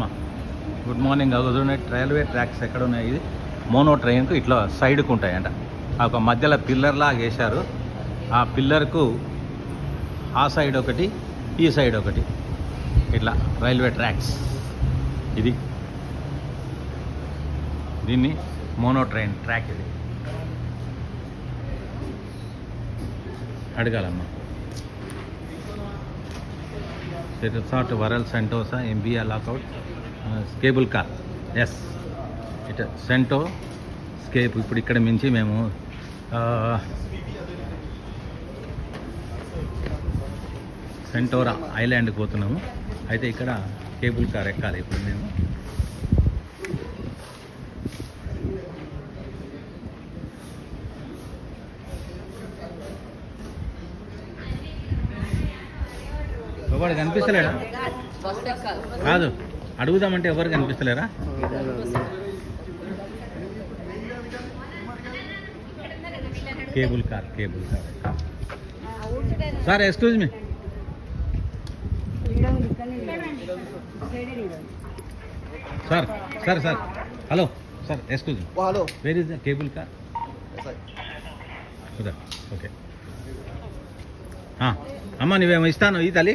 అమ్మా good morning. చూడండి railway tracks ఎక్కడ ఉన్నాయి. ఇది మోనో ట్రైన్కు ఇట్లా సైడ్కు ఉంటాయంట. ఒక మధ్యలో పిల్లర్ లాగా వేశారు. ఆ పిల్లర్కు ఆ సైడ్ ఒకటి, ఈ సైడ్ ఒకటి, ఇట్లా రైల్వే ట్రాక్స్. ఇది దీన్ని మోనో ట్రైన్ ట్రాక్. ఇది అడగాలమ్మా. రిసార్ట్ వరల్ సెంటోసా ఎంబీఆర్ లాకౌట్ కేబుల్ కార్. ఎస్ ఇట్ సెంటో స్కేప్. ఇప్పుడు ఇక్కడ మించి మేము సెంటోరా ఐలాండ్కి పోతున్నాము. అయితే ఇక్కడ కేబుల్ కార్ ఎక్కాలి ఇప్పుడు మేము. ఎవరు కనిపిస్తలేడా? కాదు, అడుగుదామంటే ఎవరు కనిపిస్తలేరా? Cable car, cable car. Sir excuse me. Sir sir sir hello sir, excuse me. Hello, where is the cable car? Okay. అమ్మ నువ్వేమో ఇస్తాను ఈ తల్లి.